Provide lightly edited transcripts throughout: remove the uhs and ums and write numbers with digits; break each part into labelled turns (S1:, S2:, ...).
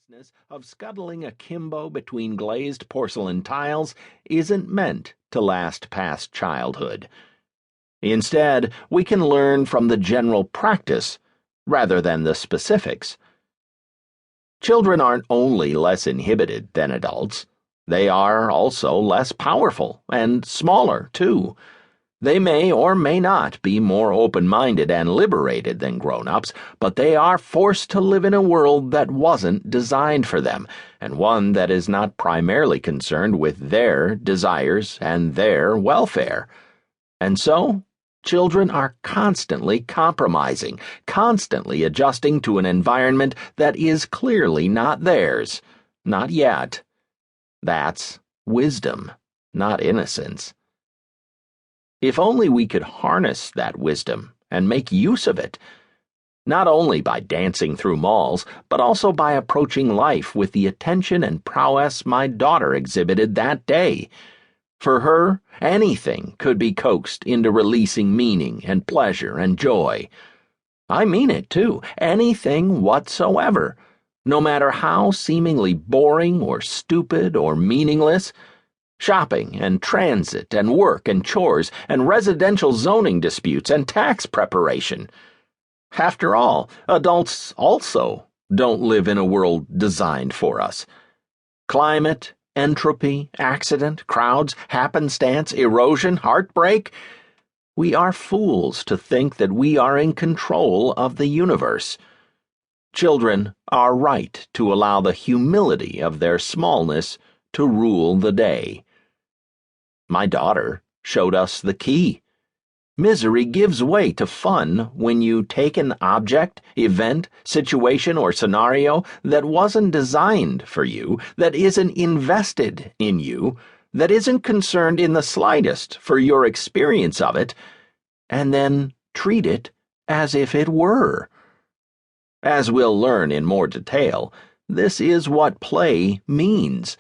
S1: business of scuttling akimbo between glazed porcelain tiles isn't meant to last past childhood. Instead, we can learn from the general practice rather than the specifics. Children aren't only less inhibited than adults, they are also less powerful and smaller, too. They may or may not be more open-minded and liberated than grown-ups, but they are forced to live in a world that wasn't designed for them, and one that is not primarily concerned with their desires and their welfare. And so, children are constantly compromising, constantly adjusting to an environment that is clearly not theirs. Not yet. That's wisdom, not innocence. If only we could harness that wisdom and make use of it, not only by dancing through malls, but also by approaching life with the attention and prowess my daughter exhibited that day. For her, anything could be coaxed into releasing meaning and pleasure and joy. I mean it, too, anything whatsoever, no matter how seemingly boring or stupid or meaningless. Shopping and transit and work and chores and residential zoning disputes and tax preparation. After all, adults also don't live in a world designed for us. Climate, entropy, accident, crowds, happenstance, erosion, heartbreak. We are fools to think that we are in control of the universe. Children are right to allow the humility of their smallness to rule the day. My daughter showed us the key. Misery gives way to fun when you take an object, event, situation, or scenario that wasn't designed for you, that isn't invested in you, that isn't concerned in the slightest for your experience of it, and then treat it as if it were. As we'll learn in more detail, this is what play means.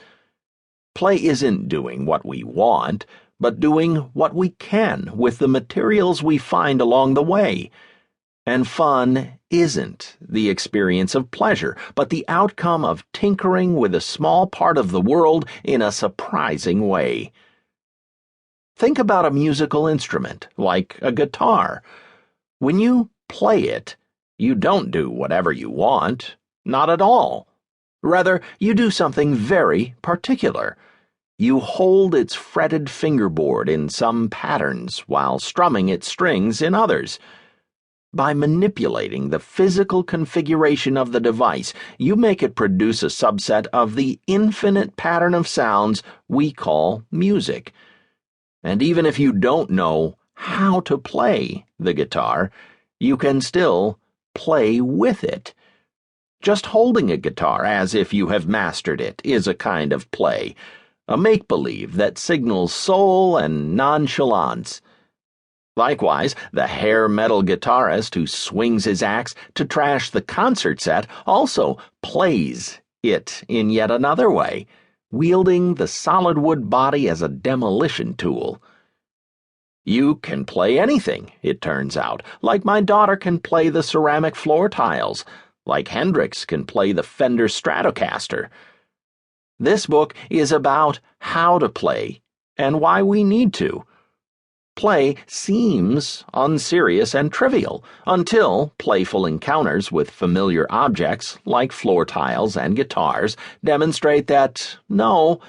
S1: Play isn't doing what we want, but doing what we can with the materials we find along the way. And fun isn't the experience of pleasure, but the outcome of tinkering with a small part of the world in a surprising way. Think about a musical instrument, like a guitar. When you play it, you don't do whatever you want, not at all. Rather, you do something very particular. You hold its fretted fingerboard in some patterns while strumming its strings in others. By manipulating the physical configuration of the device, you make it produce a subset of the infinite pattern of sounds we call music. And even if you don't know how to play the guitar, you can still play with it. Just holding a guitar as if you have mastered it is a kind of play, a make-believe that signals soul and nonchalance. Likewise, the hair metal guitarist who swings his axe to trash the concert set also plays it in yet another way, wielding the solid wood body as a demolition tool. You can play anything, it turns out, like my daughter can play the ceramic floor tiles, like Hendrix can play the Fender Stratocaster. This book is about how to play and why we need to. Play seems unserious and trivial until playful encounters with familiar objects like floor tiles and guitars demonstrate that, no,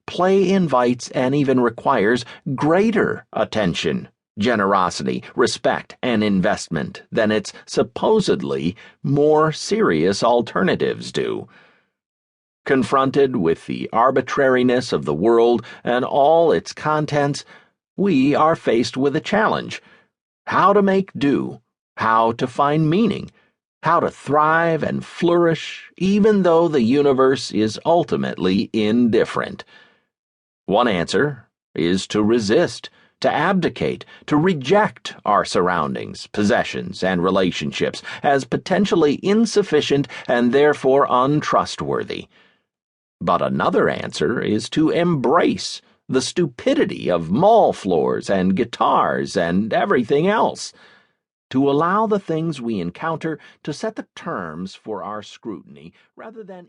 S1: play invites and even requires greater attention, generosity, respect, and investment than its supposedly more serious alternatives do. Confronted with the arbitrariness of the world and all its contents, we are faced with a challenge: how to make do, how to find meaning, how to thrive and flourish even though the universe is ultimately indifferent. One answer is to resist, to abdicate, to reject our surroundings, possessions, and relationships as potentially insufficient and therefore untrustworthy. But another answer is to embrace the stupidity of mall floors and guitars and everything else, to allow the things we encounter to set the terms for our scrutiny rather than